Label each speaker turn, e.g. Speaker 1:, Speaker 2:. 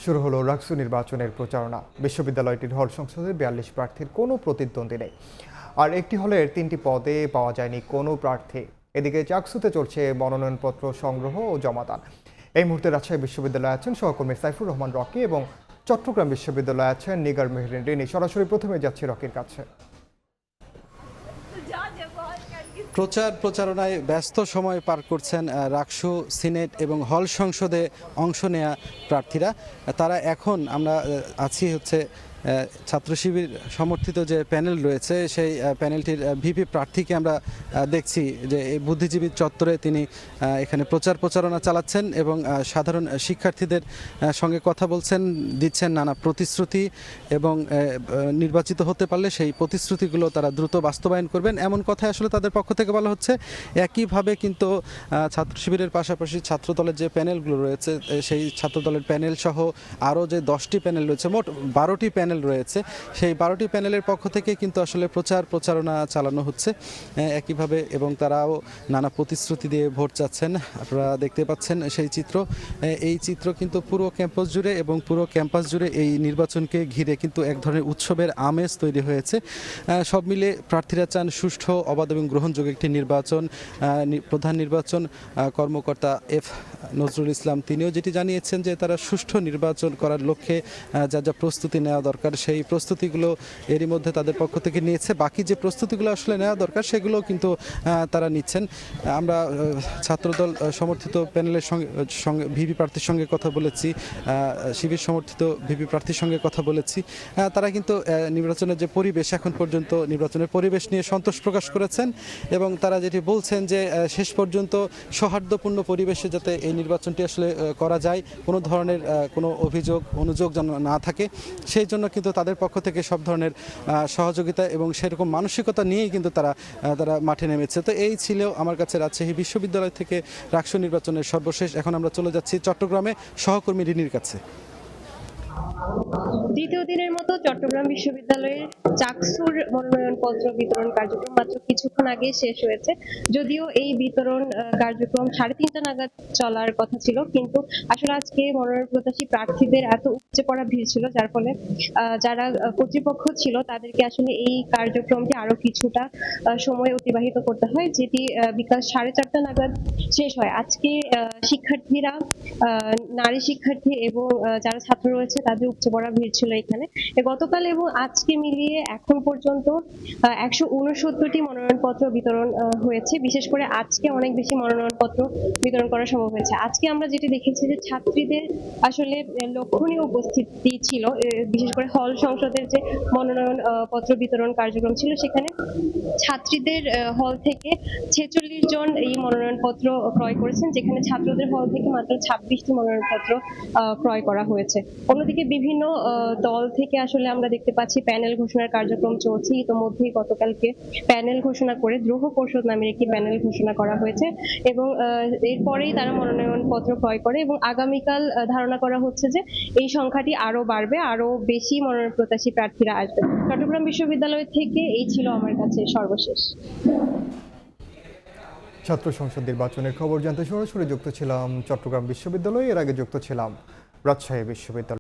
Speaker 1: শুরু হলো রাকসু নির্বাচনের প্রচারণা। বিশ্ববিদ্যালয়টির হল সংসদে ৪২ প্রার্থীর কোনো প্রতিদ্বন্দ্বী নেই। আর একটি হলের ৩টি পদে পাওয়া যায়নি কোনো প্রার্থী। এদিকে চাকসুতে চলছে মনোনয়নপত্র সংগ্রহ ও জমাদান। এই মুহূর্তে রাজশাহী বিশ্ববিদ্যালয়ে আছেন সহকর্মী সাইফুর রহমান রকি এবং চট্টগ্রাম বিশ্ববিদ্যালয়ে আছেন নিগার মেহরিন রিনি। সরাসরি প্রথমে যাচ্ছি রকির কাছে।
Speaker 2: প্রচারণায় ব্যস্ত সময় পার করছেন রাকসু, সিনেট এবং হল সংসদে অংশ নেয়া প্রার্থীরা। তারা এখন আমরা আছি হচ্ছে ছাত্র শিবির সমর্থিত যে প্যানেল রয়েছে সেই প্যানেলটির ভিপি প্রার্থীকে আমরা দেখছি যে এই বুদ্ধিজীবী চত্বরে তিনি এখানে প্রচারণা চালাচ্ছেন এবং সাধারণ শিক্ষার্থীদের সঙ্গে কথা বলছেন, দিচ্ছেন নানা প্রতিশ্রুতি এবং নির্বাচিত হতে পারলে সেই প্রতিশ্রুতিগুলো তারা দ্রুত বাস্তবায়ন করবেন এমন কথা আসলে তাদের পক্ষ থেকে বলা হচ্ছে। একইভাবে কিন্তু ছাত্র শিবিরের পাশাপাশি ছাত্রদলের যে প্যানেলগুলো রয়েছে সেই ছাত্রদলের প্যানেল সহ আরও যে 10টি প্যানেল রয়েছে, মোট 12টি প্যানেল রয়েছে, সেই 12টি প্যানেলের পক্ষ থেকে কিন্তু আসলে প্রচারণা চালানো হচ্ছে একইভাবে এবং তারাও নানা প্রতিশ্রুতি দিয়ে ভোট চাচ্ছেন। আপনারা দেখতে পাচ্ছেন সেই চিত্র। এই চিত্র কিন্তু পুরো ক্যাম্পাস জুড়ে এবং পুরো ক্যাম্পাস জুড়ে এই নির্বাচনকে ঘিরে কিন্তু এক ধরনের উৎসবের আমেজ তৈরি হয়েছে। সব মিলে প্রার্থীরা চান সুষ্ঠু, অবাধ এবং গ্রহণযোগ্য একটি নির্বাচন। প্রধান নির্বাচন কর্মকর্তা এফ নজরুল ইসলাম তিনিও যেটি জানিয়েছেন যে তারা সুষ্ঠু নির্বাচন করার লক্ষ্যে যা প্রস্তুতি নেওয়া দরকার সেই প্রস্তুতিগুলো এরই মধ্যে তাদের পক্ষ থেকে নিয়েছে। বাকি যে প্রস্তুতিগুলো আসলে নেওয়া দরকার সেগুলো কিন্তু তারা নিচ্ছেন। আমরা ছাত্রদল সমর্থিত প্যানেলের সঙ্গে ভিপি প্রার্থীর সঙ্গে কথা বলেছি, শিবির সমর্থিত ভিপি প্রার্থীর সঙ্গে কথা বলেছি। তারা কিন্তু নির্বাচনের যে পরিবেশ, এখন পর্যন্ত নির্বাচনের পরিবেশ নিয়ে সন্তোষ প্রকাশ করেছেন এবং তারা যেটি বলছেন যে শেষ পর্যন্ত সৌহার্দ্যপূর্ণ পরিবেশে যাতে এই নির্বাচনটি আসলে করা যায়, কোনো ধরনের কোনো অনুযোগ যেন না থাকে, সেই জন্য কিন্তু তাদের পক্ষ থেকে সব ধরনের সহযোগিতা এবং সেরকম মানসিকতা নিয়েই কিন্তু তারা মাঠে নেমেছে। তো এই ছিল আমার কাছে রাজশাহী বিশ্ববিদ্যালয় থেকে রাকসু নির্বাচনের সর্বশেষ। এখন আমরা চলে যাচ্ছি চট্টগ্রামে সহকর্মী রিনির কাছে।
Speaker 3: দ্বিতীয় দিনের মতো চট্টগ্রাম বিশ্ববিদ্যালয়ের চাকসুর মনোনয়নপত্র বিতরণ কার্যক্রম মাত্র কিছুক্ষণ আগে শেষ হয়েছে। যদিও এই বিতরণ কার্যক্রম 3:30 নাগাদ চলার কথা ছিল, কিন্তু আসলে আজকে মনোনয়ন প্রত্যাশী প্রার্থীদের এত উপচে পড়া ভিড় ছিল যার ফলে যারা কর্তৃপক্ষ ছিল তাদেরকে আসলে এই কার্যক্রমটি আরো কিছুটা সময় অতিবাহিত করতে হয়, যেটি বিকাল 4:30 নাগাদ শেষ হয়। আজকে শিক্ষার্থীরা, নারী শিক্ষার্থী এবং যারা ছাত্র রয়েছে তাদের উপচে পড়া ভিড় ছিল এখানে। গতকাল এবং আজকে মিলিয়ে এখন পর্যন্ত 169টি মনোনয়নপত্র বিতরণ হয়েছে। বিশেষ করে আজকে অনেক বেশি মনোনয়নপত্র বিতরণ করা সম্ভব হয়েছে। আজকে আমরা যেটি দেখেছি যে ছাত্রীদের আসলে লক্ষণীয় উপস্থিতি ছিল, বিশেষ করে হল সংসদের যে মনোনয়ন পত্র বিতরণ কার্যক্রম ছিল সেখানে ছাত্রীদের হল থেকে 46 জন এই মনোনয়নপত্র ক্রয় করেছেন, যেখানে ছাত্রদের হল থেকে মাত্র 26টি মনোনয়নপত্র ক্রয় করা হয়েছে। অন্যদিকে বিভিন্ন দল থেকে আসলে আমরা দেখতে পাচ্ছি প্যানেল ঘোষণার কার্যক্রম চলছে। ইতোমধ্যেই গতকালকে প্যানেল ঘোষণা করে দ্রোহ পরিষদ নামের একটি প্যানেল ঘোষণা করা হয়েছে এবং এরপরেই তারা মনোনয়নপত্র ক্রয় করে এবং আগামীকাল ধারণা করা হচ্ছে যে এই সংখ্যাটি আরো বাড়বে, আরো বেশি মনোনয়ন প্রত্যাশী প্রার্থীরা আসবে। চট্টগ্রাম বিশ্ববিদ্যালয় থেকে এই ছিল আমার কাছে সর্বশেষ।
Speaker 1: ছাত্র সংসদ নির্বাচনের খবর জানতে সরাসরি যুক্ত ছিলাম চট্টগ্রাম বিশ্ববিদ্যালয়ে, এর আগে যুক্ত ছিলাম রাজশাহী বিশ্ববিদ্যালয়।